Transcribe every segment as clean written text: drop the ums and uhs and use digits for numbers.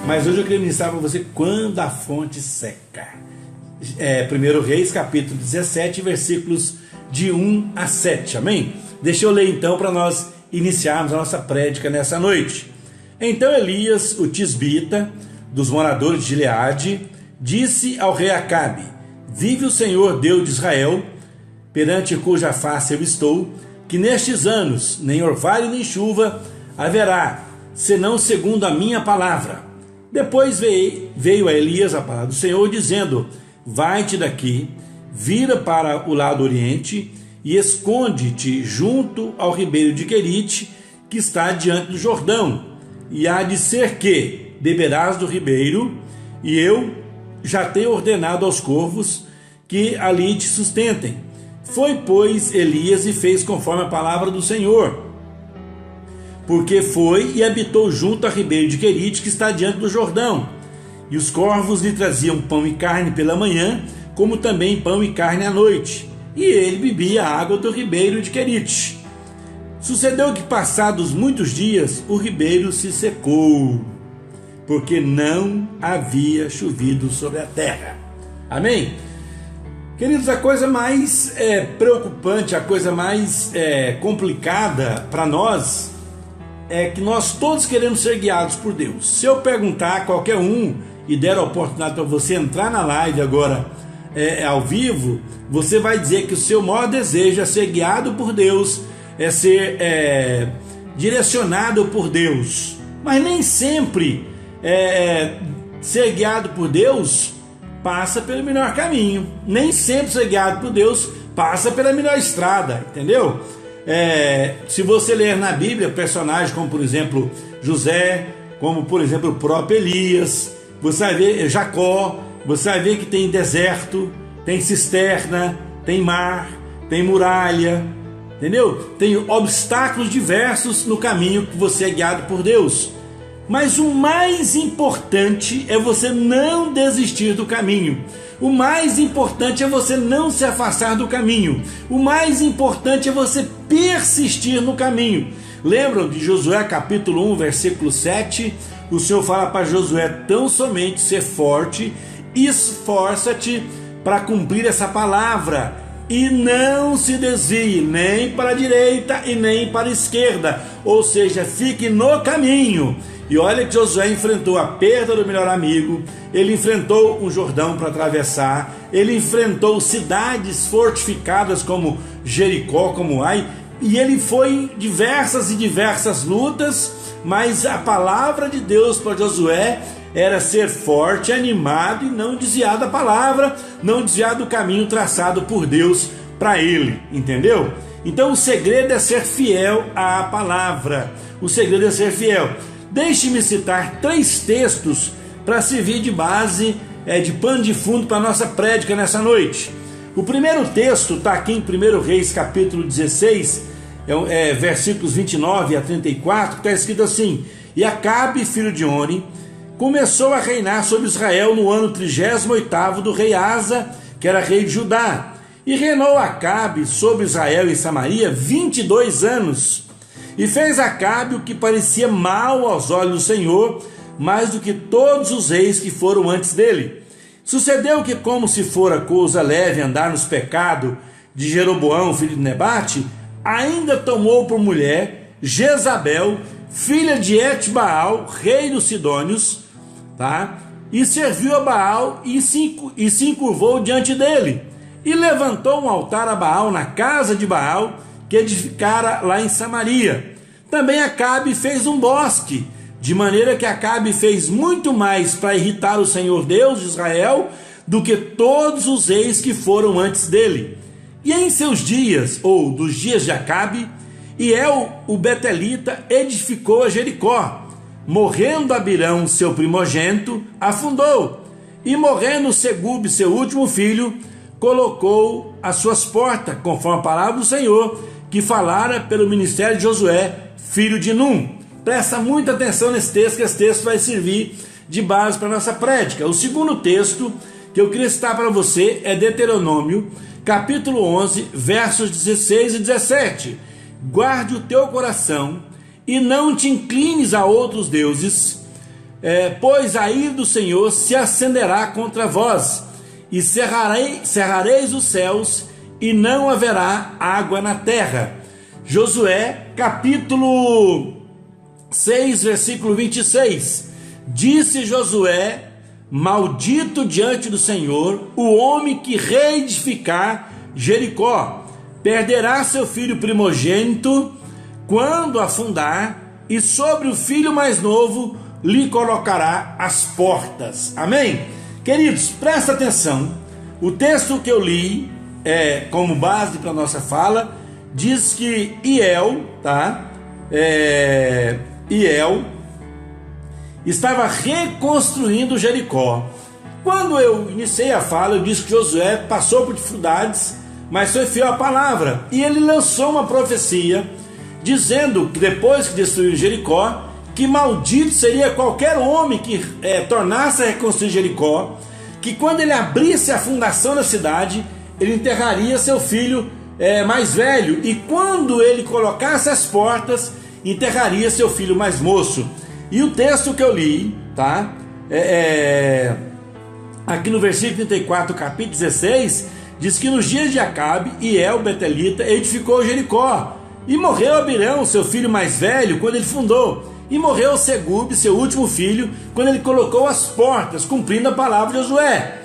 Mas hoje eu queria ministrar para você quando a fonte seca. 1 Reis, capítulo 17, versículos de 1 a 7, amém? Deixa eu ler então para nós iniciarmos a nossa prédica nessa noite. Então Elias, o tisbita, dos moradores de Gileade, disse ao rei Acabe: vive o Senhor Deus de Israel, perante cuja face eu estou, que nestes anos nem orvalho nem chuva haverá, senão segundo a minha palavra. Depois veio a Elias a palavra do Senhor, dizendo: vai-te daqui, vira para o lado oriente e esconde-te junto ao ribeiro de Querite, que está diante do Jordão, e há de ser que beberás do ribeiro, e eu já tenho ordenado aos corvos que ali te sustentem. Foi, pois, Elias e fez conforme a palavra do Senhor, porque foi e habitou junto ao ribeiro de Querite, que está diante do Jordão. E os corvos lhe traziam pão e carne pela manhã, como também pão e carne à noite. E ele bebia a água do ribeiro de Querite. Sucedeu que, passados muitos dias, o ribeiro se secou, porque não havia chovido sobre a terra. Amém? Queridos, a coisa mais preocupante, a coisa mais complicada para nós é que nós todos queremos ser guiados por Deus. Se eu perguntar a qualquer um e der a oportunidade para você entrar na live agora ao vivo, você vai dizer que o seu maior desejo é ser guiado por Deus, é ser direcionado por Deus. Mas nem sempre ser guiado por Deus passa pelo melhor caminho. Nem sempre ser guiado por Deus passa pela melhor estrada, entendeu? Se você ler na Bíblia personagens como, por exemplo, José, como, por exemplo, o próprio Elias, você vai ver Jacó, você vai ver que tem deserto, tem cisterna, tem mar, tem muralha, entendeu? Tem obstáculos diversos no caminho que você é guiado por Deus. Mas o mais importante é você não desistir do caminho. O mais importante é você não se afastar do caminho. O mais importante é você persistir no caminho. Lembram de Josué capítulo 1, versículo 7? O Senhor fala para Josué: tão somente ser forte, esforça-te para cumprir essa palavra, e não se desvie nem para a direita e nem para a esquerda, ou seja, fique no caminho. E olha que Josué enfrentou a perda do melhor amigo, ele enfrentou um Jordão para atravessar, ele enfrentou cidades fortificadas como Jericó, como Ai, e ele foi em diversas lutas, mas a palavra de Deus para Josué era ser forte, animado e não desviar da palavra, não desviar do caminho traçado por Deus para ele, entendeu? Então o segredo é ser fiel à palavra, o segredo é ser fiel. Deixe-me citar 3 textos para servir de base, de pano de fundo para a nossa prédica nessa noite. O primeiro texto está aqui em 1 Reis capítulo 16, versículos 29 a 34, que está escrito assim: e Acabe, filho de Oni, começou a reinar sobre Israel no ano 38º do rei Asa, que era rei de Judá. E reinou Acabe sobre Israel e Samaria 22 anos. E fez Acabe o que parecia mal aos olhos do Senhor, mais do que todos os reis que foram antes dele. Sucedeu que, como se fora coisa leve andar nos pecados de Jeroboão, filho de Nebate, ainda tomou por mulher Jezabel, filha de Etbaal, rei dos Sidônios, e serviu a Baal e se encurvou diante dele, e levantou um altar a Baal na casa de Baal, que edificara lá em Samaria. Também Acabe fez um bosque, de maneira que Acabe fez muito mais para irritar o Senhor Deus de Israel do que todos os reis que foram antes dele. E em seus dias, ou dos dias de Acabe, Iel, o Betelita, edificou a Jericó. Morrendo Abirão, seu primogênito, afundou, e morrendo Segube, seu último filho, colocou as suas portas, conforme a palavra do Senhor, que falara pelo ministério de Josué, filho de Num. Presta muita atenção nesse texto, que esse texto vai servir de base para a nossa prédica. O segundo texto que eu queria citar para você é Deuteronômio, capítulo 11, versos 16 e 17. Guarde o teu coração e não te inclines a outros deuses, pois a ira do Senhor se acenderá contra vós, e cerrareis os céus, e não haverá água na terra. Josué, capítulo 6, versículo 26. Disse Josué: maldito diante do Senhor o homem que reedificar Jericó, perderá seu filho primogênito quando afundar, e sobre o filho mais novo lhe colocará as portas. Amém? Queridos, presta atenção. O texto que eu li, como base para a nossa fala, diz que Hiel, Hiel estava reconstruindo Jericó. Quando eu iniciei a fala, eu disse que Josué passou por dificuldades, mas foi fiel à palavra, e ele lançou uma profecia dizendo que depois que destruiu Jericó, que maldito seria qualquer homem que tornasse a reconstruir Jericó, que quando ele abrisse a fundação da cidade, ele enterraria seu filho mais velho, e quando ele colocasse as portas, enterraria seu filho mais moço. E o texto que eu li, aqui no versículo 34, capítulo 16, diz que nos dias de Acabe, Hiel, betelita, edificou Jericó, e morreu Abirão, seu filho mais velho, quando ele fundou, e morreu Segube, seu último filho, quando ele colocou as portas, cumprindo a palavra de Josué.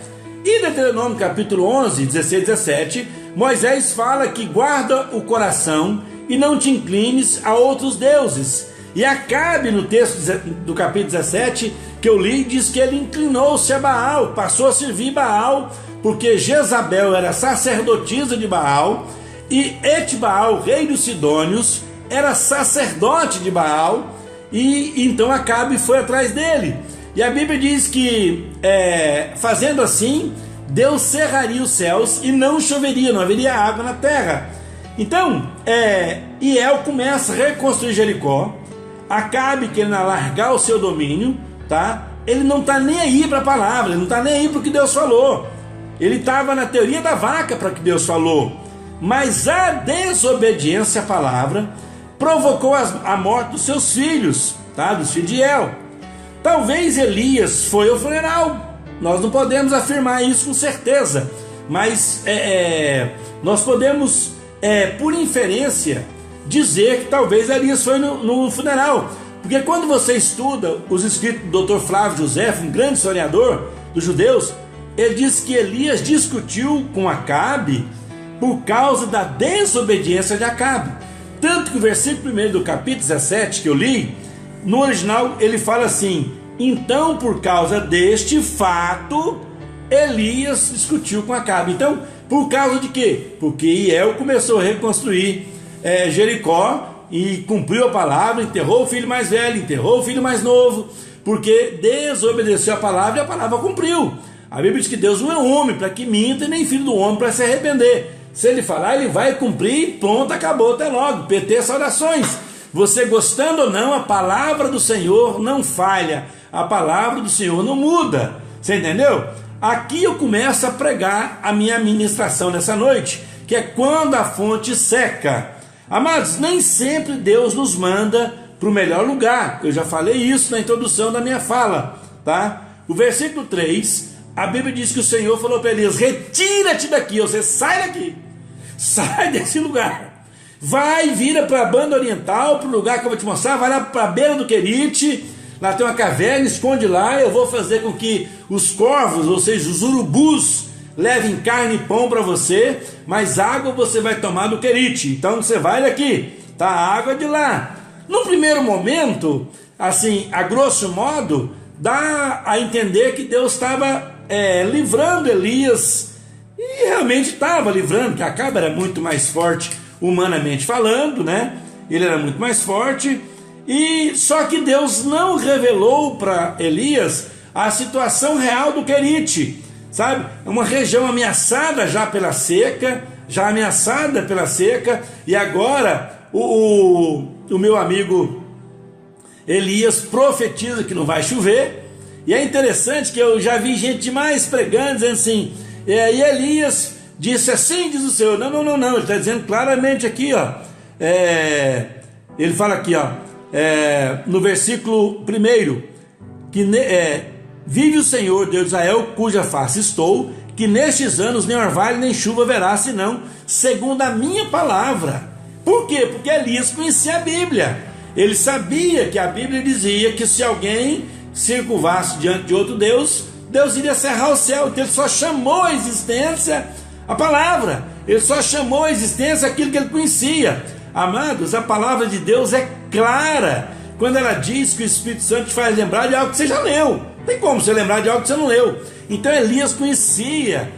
E Deuteronômio capítulo 11, 16 e 17, Moisés fala que guarda o coração e não te inclines a outros deuses. E Acabe, no texto do capítulo 17, que eu li, diz que ele inclinou-se a Baal, passou a servir Baal, porque Jezabel era sacerdotisa de Baal, e Etbaal, rei dos Sidônios, era sacerdote de Baal, e então Acabe foi atrás dele. E a Bíblia diz que, fazendo assim, Deus cerraria os céus e não choveria, não haveria água na terra. Então, Hiel começa a reconstruir Jericó. Acabe querendo alargar o seu domínio, ele não está nem aí para a palavra, ele não está nem aí para o que Deus falou. Ele estava na teoria da vaca para o que Deus falou. Mas a desobediência à palavra provocou a morte dos seus filhos, dos filhos de Hiel. Talvez Elias foi ao funeral, nós não podemos afirmar isso com certeza, mas nós podemos, por inferência, dizer que talvez Elias foi no funeral, porque quando você estuda os escritos do Dr. Flávio José, um grande historiador dos judeus, ele diz que Elias discutiu com Acabe por causa da desobediência de Acabe. Tanto que o versículo 1 do capítulo 17 que eu li, no original ele fala assim: então por causa deste fato Elias discutiu com Acabe. Então, por causa de quê? Porque Hiel começou a reconstruir Jericó e cumpriu a palavra, enterrou o filho mais velho, enterrou o filho mais novo, porque desobedeceu a palavra e a palavra cumpriu. A Bíblia diz que Deus não é homem para que minta, e nem filho do homem para se arrepender. Se ele falar, ele vai cumprir, pronto, acabou, até logo. PT, saudações. Você gostando ou não, a palavra do Senhor não falha, a palavra do Senhor não muda. Você entendeu? Aqui eu começo a pregar a minha ministração nessa noite, que é quando a fonte seca. Amados, nem sempre Deus nos manda para o melhor lugar. Eu já falei isso na introdução da minha fala, O versículo 3, a Bíblia diz que o Senhor falou para Elias: retira-te daqui, você sai daqui, sai desse lugar, vai, vira para a banda oriental, para o lugar que eu vou te mostrar, vai lá para a beira do Querite, lá tem uma caverna, esconde lá, eu vou fazer com que os corvos, ou seja, os urubus, levem carne e pão para você, mas água você vai tomar do Querite, então você vai daqui, a água de lá. No primeiro momento, assim, a grosso modo, dá a entender que Deus estava livrando Elias, e realmente estava livrando, que Acabe era muito mais forte humanamente falando, ele era muito mais forte, e só que Deus não revelou para Elias a situação real do Querite, sabe? É uma região ameaçada já pela seca, e agora o meu amigo Elias profetiza que não vai chover. E é interessante que eu já vi gente demais pregando, dizendo assim, e Elias disse assim, diz o Senhor. Não, ele está dizendo claramente aqui, ele fala aqui, no versículo 1, vive o Senhor, Deus de Israel, cuja face estou, que nestes anos nem orvalho nem chuva haverá, senão segundo a minha palavra. Por quê? Porque Elias conhecia a Bíblia. Ele sabia que a Bíblia dizia que se alguém se curvasse diante de outro Deus, Deus iria cerrar o céu. Então ele só chamou a existência a palavra. Ele só chamou a existência aquilo que ele conhecia. Amados, a palavra de Deus é clara quando ela diz que o Espírito Santo te faz lembrar de algo que você já leu. Não tem como você lembrar de algo que você não leu. Então Elias conhecia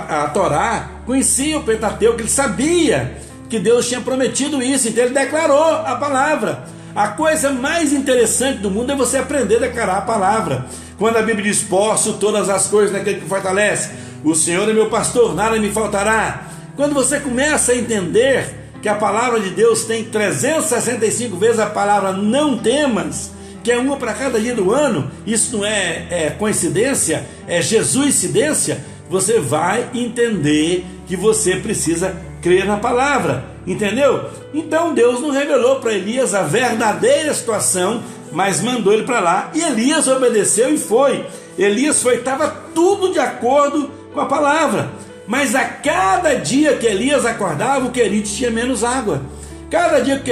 a Torá, conhecia o Pentateuco, ele sabia que Deus tinha prometido isso, então ele declarou a palavra. A coisa mais interessante do mundo é você aprender a declarar a palavra. Quando a Bíblia diz: posso todas as coisas naquele que fortalece, o Senhor é meu pastor, nada me faltará. Quando você começa a entender que a palavra de Deus tem 365 vezes a palavra não temas, que é uma para cada dia do ano, isso não é coincidência, é Jesuscidência, você vai entender que você precisa crer na palavra, entendeu? Então Deus não revelou para Elias a verdadeira situação, mas mandou ele para lá, e Elias obedeceu e foi. Elias foi, estava tudo de acordo com a palavra, mas a cada dia que Elias acordava, o querite tinha menos água. Cada dia que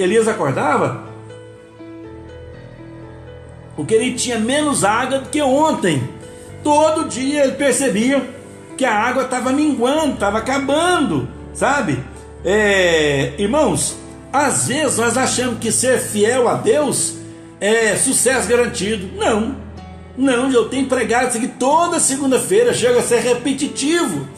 Elias acordava, o querite tinha menos água do que ontem. Todo dia ele percebia que a água estava minguando, estava acabando, sabe? Irmãos, às vezes nós achamos que ser fiel a Deus é sucesso garantido. Não, eu tenho pregado isso aqui toda segunda-feira, chega a ser repetitivo,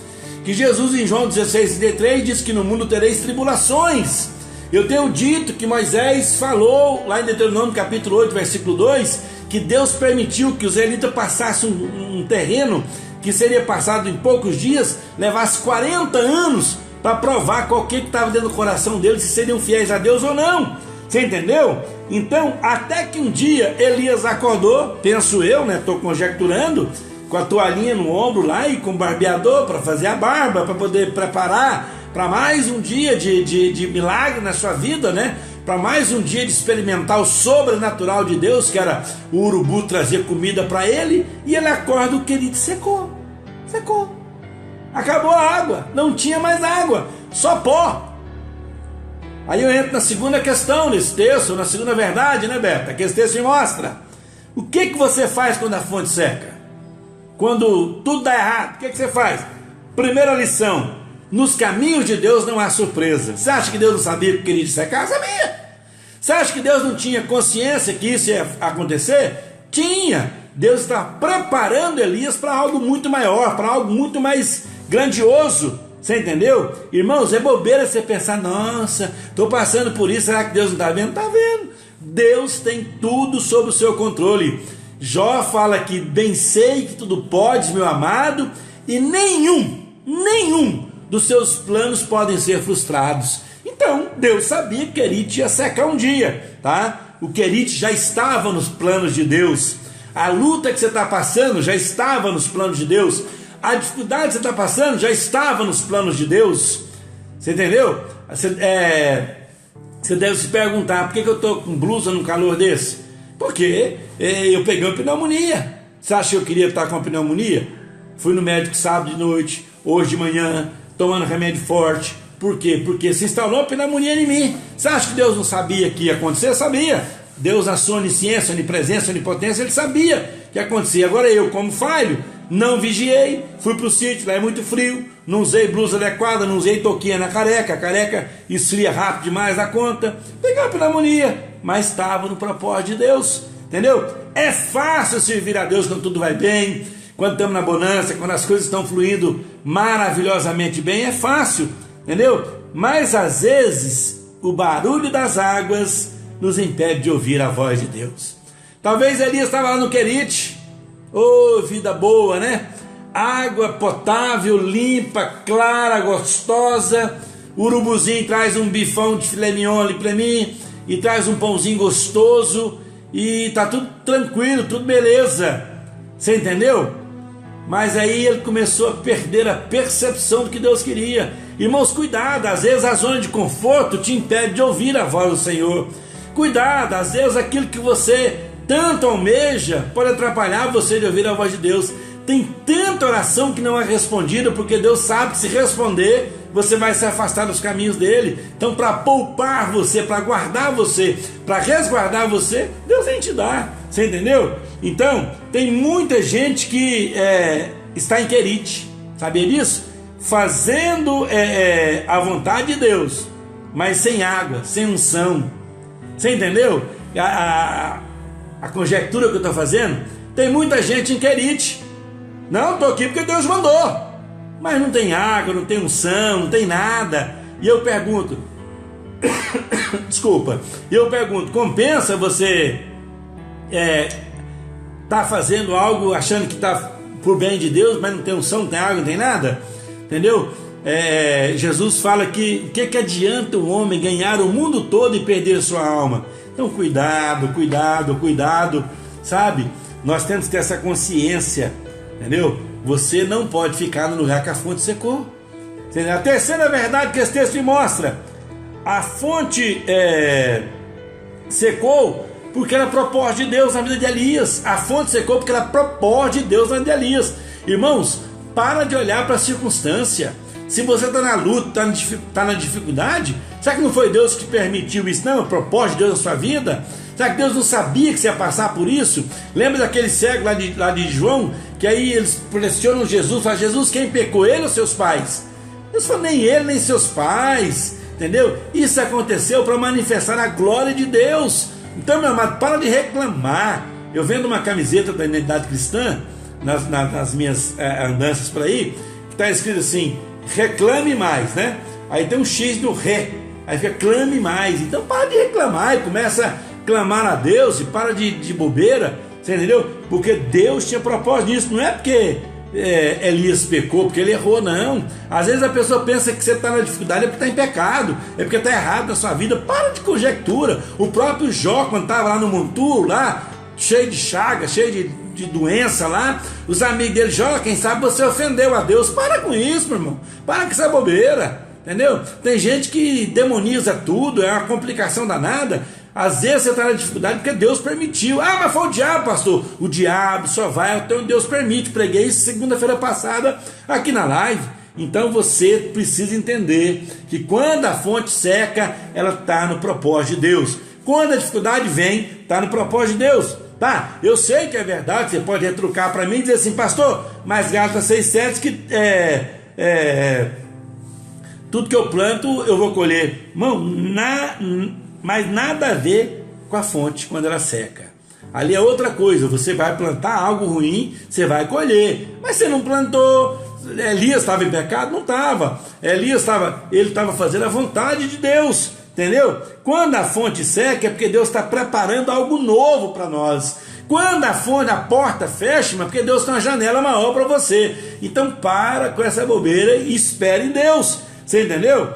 que Jesus em João 16:33 diz que no mundo tereis tribulações. Eu tenho dito que Moisés falou lá em Deuteronômio capítulo 8, versículo 2, que Deus permitiu que os israelitas passassem um terreno que seria passado em poucos dias, levasse 40 anos para provar qual que estava dentro do coração deles, se seriam fiéis a Deus ou não. Você entendeu? Então, até que um dia Elias acordou, penso eu, né? Estou conjecturando, com a toalhinha no ombro lá e com o barbeador para fazer a barba, para poder preparar para mais um dia de milagre na sua vida, né? Para mais um dia de experimentar o sobrenatural de Deus, que era o urubu trazer comida para ele, e ele acorda, o querido secou. Acabou a água, não tinha mais água, só pó. Aí eu entro na segunda questão desse texto, na segunda verdade, né, Beto? Que esse texto me mostra. O que você faz quando a fonte seca? Quando tudo dá errado, o que você faz? Primeira lição: nos caminhos de Deus não há surpresa. Você acha que Deus não sabia que queria secar? Sabia. Você acha que Deus não tinha consciência que isso ia acontecer? Tinha. Deus está preparando Elias para algo muito maior, para algo muito mais grandioso. Você entendeu? Irmãos, é bobeira você pensar: nossa, estou passando por isso, será que Deus não está vendo? Está vendo. Deus tem tudo sob o seu controle. Jó fala que bem sei que tudo podes, meu amado, e nenhum dos seus planos podem ser frustrados. Então, Deus sabia que o querite ia secar um dia, tá? O querite já estava nos planos de Deus. A luta que você está passando já estava nos planos de Deus. A dificuldade que você está passando já estava nos planos de Deus. Você entendeu? Você deve se perguntar: por que eu estou com blusa num calor desse? Porque eu peguei uma pneumonia. Você acha que eu queria estar com uma pneumonia? Fui no médico sábado de noite, hoje de manhã, tomando remédio forte. Por quê? Porque se instalou a pneumonia em mim. Você acha que Deus não sabia que ia acontecer? Sabia. Deus, na sua onisciência, onipresença, onipotência, ele sabia que ia acontecer. Agora eu, como falho, não vigiei, fui para o sítio, lá é muito frio, não usei blusa adequada, não usei touquinha na careca, a careca esfria rápido demais da conta, peguei a pneumonia, mas estava no propósito de Deus, entendeu? É fácil servir a Deus quando tudo vai bem, quando estamos na bonança, quando as coisas estão fluindo maravilhosamente bem, é fácil, entendeu? Mas às vezes o barulho das águas nos impede de ouvir a voz de Deus. Talvez Elias estava lá no querite. Oh, vida boa, né? Água potável, limpa, clara, gostosa. O urubuzinho traz um bifão de filé mignon ali para mim, e traz um pãozinho gostoso, e tá tudo tranquilo, tudo beleza. Você entendeu? Mas aí ele começou a perder a percepção do que Deus queria. Irmãos, cuidado, às vezes a zona de conforto te impede de ouvir a voz do Senhor. Cuidado, às vezes aquilo que você tanto almeja, pode atrapalhar você de ouvir a voz de Deus. Tem tanta oração que não é respondida, porque Deus sabe que se responder, você vai se afastar dos caminhos dele. Então, para poupar você, para guardar você, para resguardar você, Deus vem te dar. Você entendeu? Então, tem muita gente que está em querite, sabia disso? Fazendo a vontade de Deus, mas sem água, sem unção. Você entendeu? A conjectura que eu estou fazendo? Tem muita gente em querite. Não, estou aqui porque Deus mandou, mas não tem água, não tem unção, não tem nada. E eu pergunto, desculpa, compensa você tá fazendo algo achando que está por bem de Deus, mas não tem unção, não tem água, não tem nada? Entendeu? Jesus fala que o que adianta o homem ganhar o mundo todo e perder sua alma? Então cuidado, sabe? Nós temos que ter essa consciência, entendeu? Você não pode ficar no lugar que a fonte secou. A terceira verdade que esse texto me mostra: a fonte secou porque era propósito de Deus na vida de Elias. A fonte secou porque era propósito de Deus na vida de Elias. Irmãos, para de olhar para a circunstância. Se você está na luta, está na dificuldade, será que não foi Deus que permitiu isso? Não, é o propósito de Deus na sua vida. Será que Deus não sabia que você ia passar por isso? Lembra daquele cego lá de João, que aí eles pressionam Jesus, falam: Jesus, quem pecou, ele ou seus pais? Deus falou: nem ele, nem seus pais, entendeu? Isso aconteceu para manifestar a glória de Deus. Então, meu amado, para de reclamar. Eu vendo uma camiseta da Identidade Cristã, nas minhas andanças por aí, que está escrito assim: reclame mais, né? Aí tem um X do ré, aí fica clame mais. Então para de reclamar e começa a clamar a Deus e para de bobeira, você entendeu? Porque Deus tinha propósito nisso. Não é porque Elias pecou, porque ele errou, não. Às vezes a pessoa pensa que você está na dificuldade é porque está em pecado, é porque está errado na sua vida. Para de conjectura. O próprio Jó, quando estava lá no monturo, lá, cheio de chaga, cheio de doença lá, os amigos dele: Jó, quem sabe você ofendeu a Deus. Para com isso, meu irmão. Para com essa bobeira, entendeu? Tem gente que demoniza tudo, é uma complicação danada. Às vezes você está na dificuldade porque Deus permitiu. Ah, mas foi o diabo, pastor. O diabo só vai até onde Deus permite. Preguei isso segunda-feira passada aqui na live. Então você precisa entender que quando a fonte seca, ela está no propósito de Deus. Quando a dificuldade vem, está no propósito de Deus. Tá? Eu sei que é verdade. Você pode retrucar para mim e dizer assim: pastor, mas Gálatas 6,7 que tudo que eu planto eu vou colher. Irmão, mas nada a ver com a fonte quando ela seca. Ali é outra coisa. Você vai plantar algo ruim, você vai colher. Mas você não plantou. Elias estava em pecado? Não estava. Elias estava fazendo a vontade de Deus, entendeu? Quando a fonte seca é porque Deus está preparando algo novo para nós. Quando a porta fecha, é porque Deus tem uma janela maior para você. Então para com essa bobeira e espere em Deus. Você entendeu?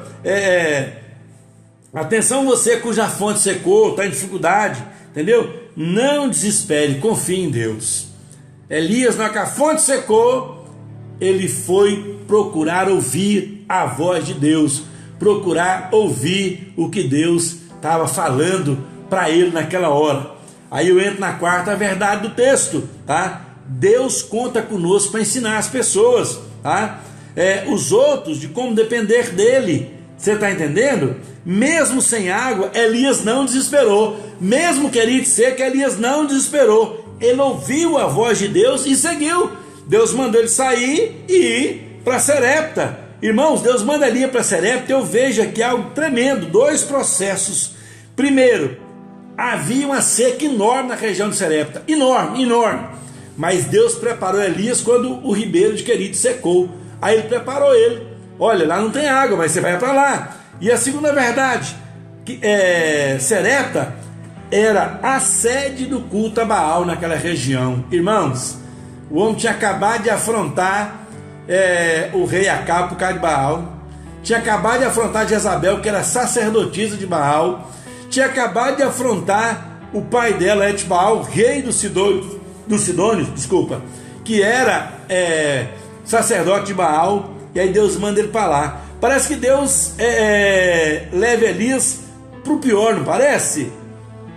Atenção, você cuja fonte secou, está em dificuldade, entendeu? Não desespere, confie em Deus. Elias, na hora que a fonte secou, ele foi procurar ouvir a voz de Deus, procurar ouvir o que Deus estava falando para ele naquela hora. Aí eu entro na quarta verdade do texto, tá? Deus conta conosco para ensinar as pessoas, tá? Os outros de como depender dele. Você está entendendo? Mesmo sem água, Elias não desesperou. Mesmo querido seco, Elias não desesperou. Ele ouviu a voz de Deus e seguiu. Deus mandou ele sair e ir para Serepta. Irmãos, Deus manda ele ir para Serepta. Eu vejo aqui algo tremendo. 2 processos. Primeiro, havia uma seca enorme na região de Serepta. Enorme. Mas Deus preparou Elias quando o ribeiro de Querite secou. Aí ele preparou ele. Olha, lá não tem água, mas você vai para lá. E a segunda verdade, que Serepta era a sede do culto a Baal naquela região. Irmãos, o homem tinha acabado de afrontar o rei Acabe por causa de Baal. Tinha acabado de afrontar Jezabel, que era sacerdotisa de Baal. Tinha acabado de afrontar o pai dela, Etbaal, rei dos Sidônios, que era sacerdote de Baal. E aí Deus manda ele para lá. Parece que Deus leva Elias para o pior, não parece?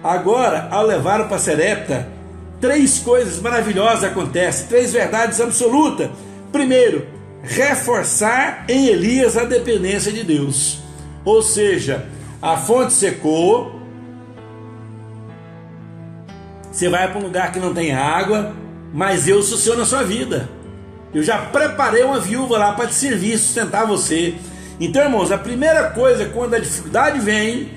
Agora, ao levá-lo para Sarepta, 3 coisas maravilhosas acontecem, 3 verdades absolutas. Primeiro, reforçar em Elias a dependência de Deus. Ou seja, a fonte secou, você vai para um lugar que não tem água, mas eu sou o Senhor na sua vida. Eu já preparei uma viúva lá para te servir, sustentar você. Então, irmãos, a primeira coisa quando a dificuldade vem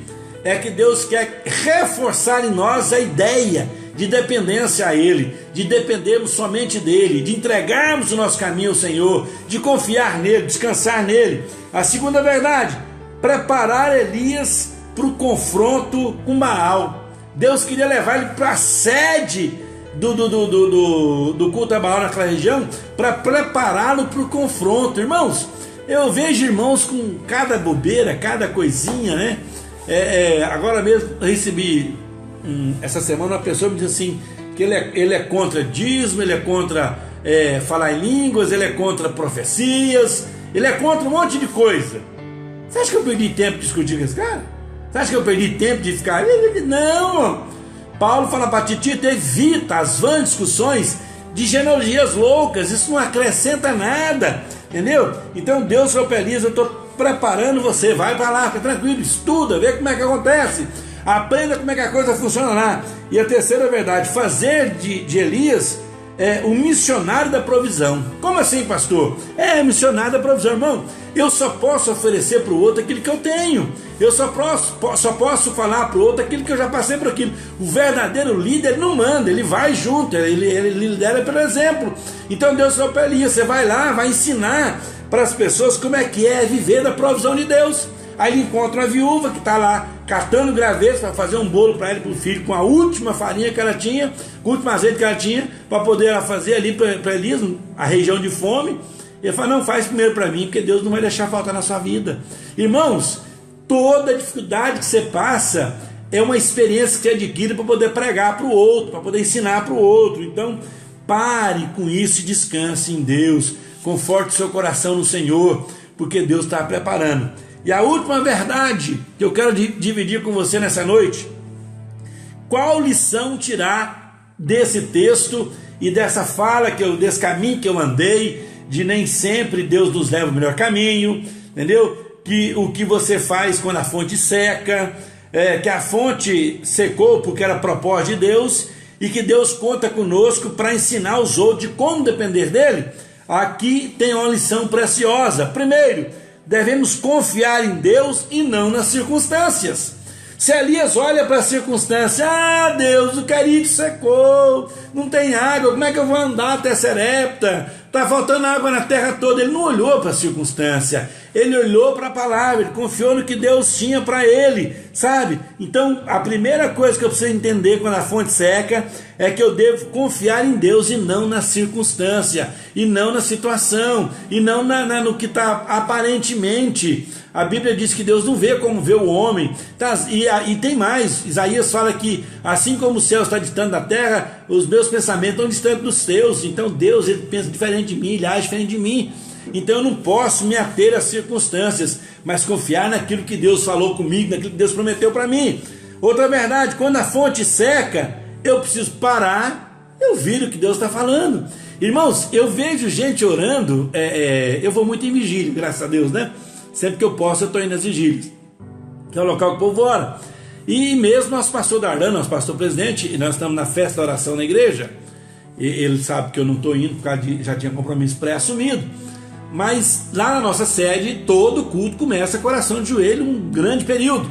é que Deus quer reforçar em nós a ideia de dependência a Ele, de dependermos somente dEle, de entregarmos o nosso caminho ao Senhor, de confiar nele, descansar nele. A segunda verdade, preparar Elias para o confronto com Baal. Deus queria levar ele para a sede do culto a Baal naquela região, para prepará-lo para o confronto. Irmãos, eu vejo irmãos com cada bobeira, cada coisinha, né? Agora mesmo eu recebi essa semana uma pessoa me disse assim, que ele é contra dízimo, ele é contra falar em línguas, ele é contra profecias, ele é contra um monte de coisa. Você acha que eu perdi tempo de discutir com esse cara? Você acha que eu perdi tempo de ficar? Não! Paulo fala para Tito, evita as vãs discussões de genealogias loucas, isso não acrescenta nada, entendeu? Então Deus falou para Elias, eu estou preparando você, vai para lá, fica tranquilo, estuda, vê como é que acontece, aprenda como é que a coisa funciona lá. E a terceira verdade, fazer de Elias um missionário da provisão. Como assim, pastor? Missionário da provisão, irmão. Eu só posso oferecer para o outro aquilo que eu tenho. Eu só posso falar para o outro aquilo que eu já passei por aquilo. O verdadeiro líder não manda, ele vai junto, ele lidera pelo exemplo. Então Deus falou para Elias, você vai lá, vai ensinar para as pessoas como é que é viver da provisão de Deus. Aí ele encontra uma viúva que está lá catando gravetos para fazer um bolo para ele, para o filho, com a última farinha que ela tinha, com o último azeite que ela tinha, para poder fazer ali para Elias, a região de fome. Ele fala, não, faz primeiro para mim, porque Deus não vai deixar faltar na sua vida. Irmãos, toda dificuldade que você passa é uma experiência que você adquire para poder pregar para o outro, para poder ensinar para o outro. Então, pare com isso e descanse em Deus, conforte seu coração no Senhor, porque Deus está preparando. E a última verdade que eu quero dividir com você nessa noite, qual lição tirar desse texto e dessa fala, desse caminho que eu andei, de nem sempre Deus nos leva o melhor caminho, entendeu? Que o que você faz quando a fonte seca, que a fonte secou porque era propósito de Deus, e que Deus conta conosco para ensinar os outros de como depender dele. Aqui tem uma lição preciosa. Primeiro, devemos confiar em Deus e não nas circunstâncias. Se Elias olha para a circunstância, Deus, o carito secou, não tem água, como é que eu vou andar até Sarepta? Está faltando água na terra toda. Ele não olhou para a circunstância, ele olhou para a palavra, ele confiou no que Deus tinha para ele, sabe? Então, a primeira coisa que eu preciso entender quando a fonte seca é que eu devo confiar em Deus e não na circunstância, e não na situação, e não no que está aparentemente. A Bíblia diz que Deus não vê como vê o homem, e tem mais, Isaías fala que assim como o céu está distante da terra, os meus pensamentos estão distantes dos seus. Então Deus, ele pensa diferente de mim, ele age diferente de mim. Então eu não posso me ater às circunstâncias, mas confiar naquilo que Deus falou comigo, naquilo que Deus prometeu para mim. Outra verdade, quando a fonte seca, eu preciso parar e ouvir o que Deus está falando. Irmãos, eu vejo gente orando, eu vou muito em vigília, graças a Deus, né? Sempre que eu posso, eu estou indo nas vigílias, que é o local que o povo ora. E mesmo nosso pastor Darlan, nosso pastor presidente, e nós estamos na festa da oração na igreja, e ele sabe que eu não estou indo, por causa já tinha compromisso pré-assumido, mas lá na nossa sede, todo culto começa com oração de joelho, um grande período.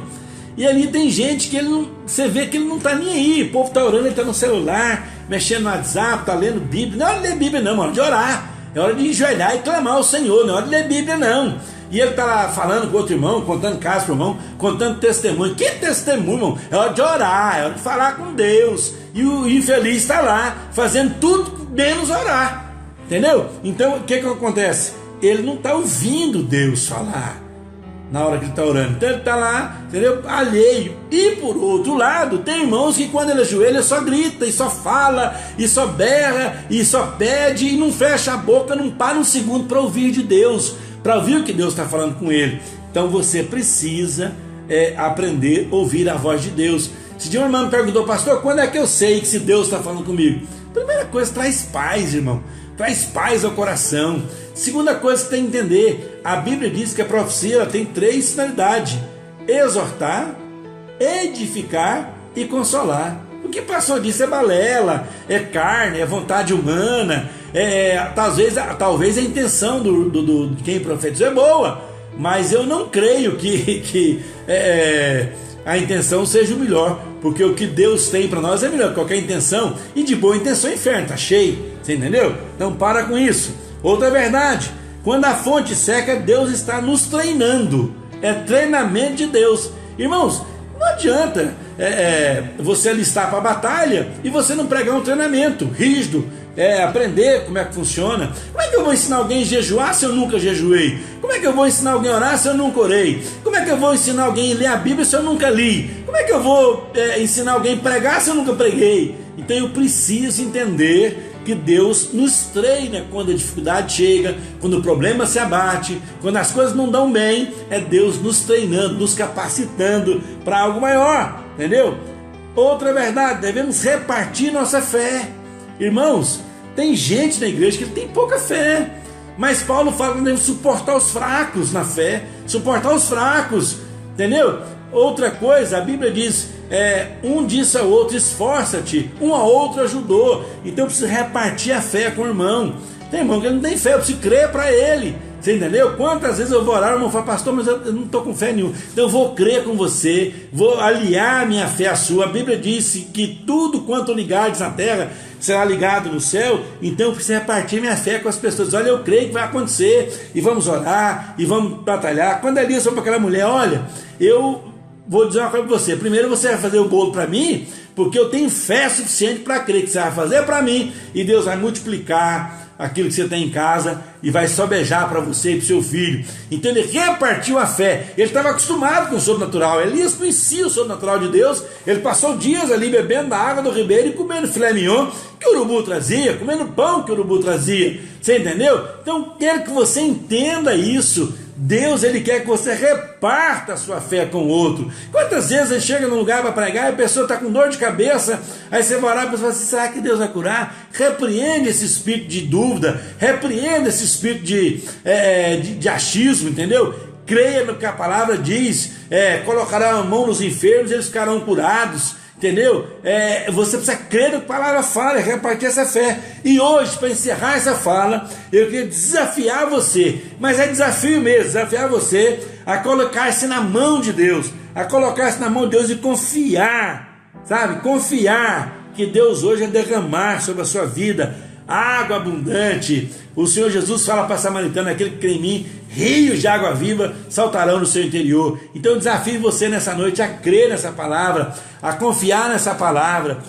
E ali tem gente que você vê que ele não está nem aí, o povo está orando, ele está no celular, mexendo no WhatsApp, está lendo Bíblia. Não é hora de ler Bíblia não, é hora de orar, é hora de enjoelhar e clamar ao Senhor, não é hora de ler Bíblia não. E ele está lá falando com outro irmão, contando caso para o irmão, contando testemunho. Que testemunho, irmão? É hora de orar, é hora de falar com Deus. E o infeliz está lá, fazendo tudo menos orar. Entendeu? Então, o que acontece? Ele não está ouvindo Deus falar na hora que ele está orando. Então ele está lá, entendeu? Alheio. E por outro lado, tem irmãos que quando ele ajoelha só grita, e só fala, e só berra, e só pede, e não fecha a boca, não para um segundo para ouvir de Deus, para ouvir o que Deus está falando com ele. Então você precisa aprender a ouvir a voz de Deus. Se de uma irmã me perguntou, pastor, quando é que eu sei que se Deus está falando comigo? Primeira coisa, traz paz, irmão. Traz paz ao coração. Segunda coisa que tem que entender, a Bíblia diz que a profecia ela tem 3 finalidades: exortar, edificar e consolar. O que passou disso é balela, é carne, é vontade humana, talvez a intenção de quem profetizou é boa, mas eu não creio que a intenção seja o melhor, porque o que Deus tem para nós é melhor que qualquer intenção, e de boa intenção o inferno está cheio, você entendeu? Então para com isso. Outra verdade, quando a fonte seca, Deus está nos treinando, é treinamento de Deus. Irmãos, não adianta você alistar para a batalha e você não pregar um treinamento rígido, aprender como é que funciona. Como é que eu vou ensinar alguém a jejuar se eu nunca jejuei? Como é que eu vou ensinar alguém a orar se eu nunca orei? Como é que eu vou ensinar alguém a ler a Bíblia se eu nunca li? Como é que eu vou ensinar alguém a pregar se eu nunca preguei? Então eu preciso entender que Deus nos treina quando a dificuldade chega, quando o problema se abate, quando as coisas não dão bem, é Deus nos treinando, nos capacitando para algo maior, entendeu? Outra verdade, devemos repartir nossa fé. Irmãos, tem gente na igreja que tem pouca fé, mas Paulo fala que devemos suportar os fracos na fé, suportar os fracos, entendeu? Outra coisa, a Bíblia diz, um disse ao outro, esforça-te, um ao outro ajudou. Então eu preciso repartir a fé com o irmão. Tem irmão que não tem fé, eu preciso crer para ele. Você entendeu? Quantas vezes eu vou orar, o irmão fala, pastor, mas eu não estou com fé nenhuma. Então eu vou crer com você, vou aliar minha fé à sua. A Bíblia disse que tudo quanto ligares na terra será ligado no céu. Então eu preciso repartir minha fé com as pessoas. Olha, eu creio que vai acontecer, e vamos orar, e vamos batalhar. Quando Elias falou para aquela mulher, olha, eu vou dizer uma coisa para você, primeiro você vai fazer o bolo para mim, porque eu tenho fé suficiente para crer que você vai fazer para mim, e Deus vai multiplicar aquilo que você tem em casa, e vai sobejar para você e para o seu filho. Então ele repartiu a fé, ele estava acostumado com o sobrenatural, Elias conhecia o sobrenatural de Deus, ele passou dias ali bebendo da água do ribeiro e comendo filé mignon que o urubu trazia, comendo pão que o urubu trazia, você entendeu? Então quero que você entenda isso. Deus, ele quer que você reparta a sua fé com o outro. Quantas vezes você chega num lugar para pregar e a pessoa está com dor de cabeça, aí você vai orar e a pessoa fala assim, será que Deus vai curar? Repreende esse espírito de dúvida, repreende esse espírito de achismo, entendeu? Creia no que a palavra diz, colocará a mão nos enfermos e eles ficarão curados. Entendeu? Você precisa crer no que a palavra fala, repartir essa fé. E hoje, para encerrar essa fala, eu queria desafiar você, mas é desafio mesmo, desafiar você a colocar-se na mão de Deus, a colocar-se na mão de Deus e confiar, sabe? Confiar que Deus hoje vai derramar sobre a sua vida água abundante. O Senhor Jesus fala para a samaritana, aquele que crê em mim, rios de água viva saltarão no seu interior. Então eu desafio você nessa noite a crer nessa palavra, a confiar nessa palavra.